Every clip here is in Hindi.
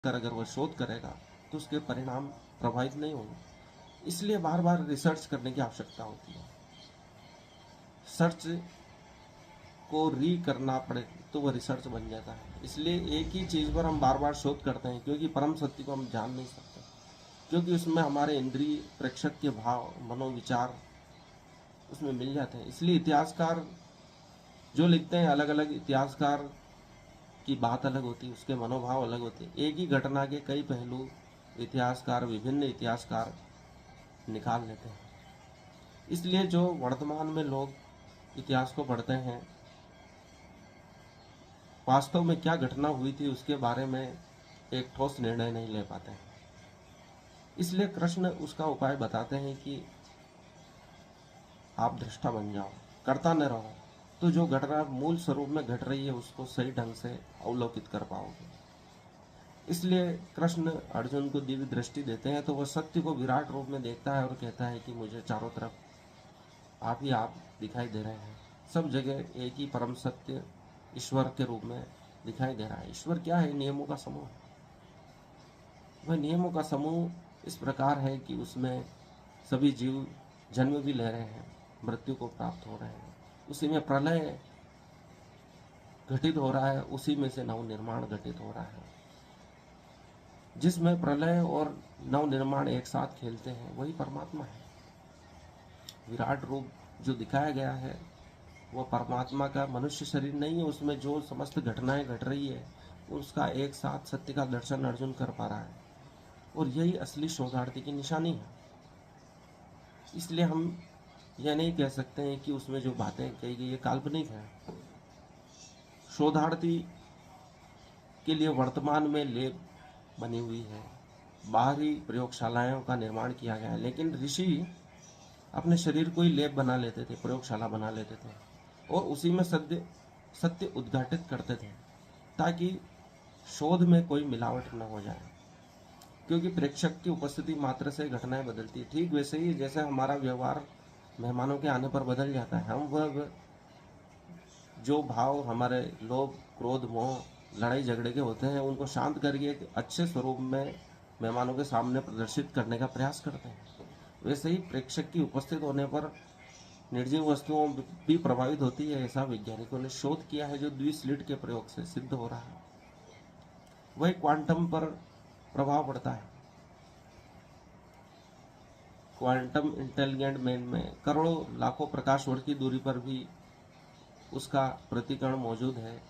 कर अगर वह शोध करेगा तो उसके परिणाम प्रभावित नहीं होंगे। इसलिए बार बार रिसर्च करने की आवश्यकता होती है। सर्च को री करना पड़े तो वह रिसर्च बन जाता है। इसलिए एक ही चीज़ पर हम बार बार शोध करते हैं, क्योंकि परम सत्य को हम जान नहीं सकते, क्योंकि उसमें हमारे इंद्रिय प्रेक्षक के भाव मनोविचार उसमें मिल जाते हैं। इसलिए इतिहासकार जो लिखते हैं, अलग अलग इतिहासकार की बात अलग होती है, उसके मनोभाव अलग होते हैं। एक ही घटना के कई पहलू विभिन्न इतिहासकार निकाल लेते हैं। इसलिए जो वर्तमान में लोग इतिहास को पढ़ते हैं, वास्तव में क्या घटना हुई थी उसके बारे में एक ठोस निर्णय नहीं ले पाते हैं। इसलिए कृष्ण उसका उपाय बताते हैं कि आप दृष्टा बन जाओ, करता न रहो, तो जो घटना मूल स्वरूप में घट रही है उसको सही ढंग से अवलोकित कर पाओगे। इसलिए कृष्ण अर्जुन को दिव्य दृष्टि देते हैं तो वह सत्य को विराट रूप में देखता है और कहता है कि मुझे चारों तरफ आप ही आप दिखाई दे रहे हैं। सब जगह एक ही परम सत्य ईश्वर के रूप में दिखाई दे रहा है। ईश्वर क्या है? नियमों का समूह। वह नियमों का समूह इस प्रकार है कि उसमें सभी जीव जन्म भी ले रहे हैं, मृत्यु को प्राप्त हो रहे हैं। उसी में प्रलय घटित हो रहा है, उसी में से नव निर्माण घटित हो रहा है। जिसमें प्रलय और नव निर्माण एक साथ खेलते हैं, वही परमात्मा है। विराट रूप जो दिखाया गया है वह परमात्मा का मनुष्य शरीर नहीं है। उसमें जो समस्त घटनाएं घट रही है उसका एक साथ सत्य का दर्शन अर्जुन कर पा रहा है, और यही असली शोधार्थी की निशानी है। इसलिए हम यह नहीं कह सकते हैं कि उसमें जो बातें कही गई ये काल्पनिक है। शोधार्थी के लिए वर्तमान में लेब बनी हुई है, बाहरी प्रयोगशालाओं का निर्माण किया गया है, लेकिन ऋषि अपने शरीर को ही लेब बना लेते थे, प्रयोगशाला बना लेते थे, और उसी में सत्य उद्घाटित करते थे ताकि शोध में कोई मिलावट न हो जाए, क्योंकि प्रेक्षक की उपस्थिति मात्र से घटनाएं बदलती है। ठीक वैसे ही जैसे हमारा व्यवहार मेहमानों के आने पर बदल जाता है, हम वह जो भाव हमारे लोभ क्रोध मोह लड़ाई झगड़े के होते हैं उनको शांत करके एक अच्छे स्वरूप में मेहमानों के सामने प्रदर्शित करने का प्रयास करते हैं। वैसे ही प्रेक्षक की उपस्थित होने पर निर्जीव वस्तुओं भी प्रभावित होती है। ऐसा वैज्ञानिकों ने शोध किया है, जो द्विस्लिट के प्रयोग से सिद्ध हो रहा है। वही क्वांटम पर प्रभाव पड़ता है। क्वांटम इंटेलिजेंट मैन में करोड़ों लाखों प्रकाश वर्ष की दूरी पर भी उसका प्रतिकरण मौजूद है,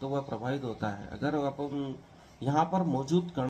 तो वह प्रभावित होता है। अगर अपन यहाँ पर मौजूद कण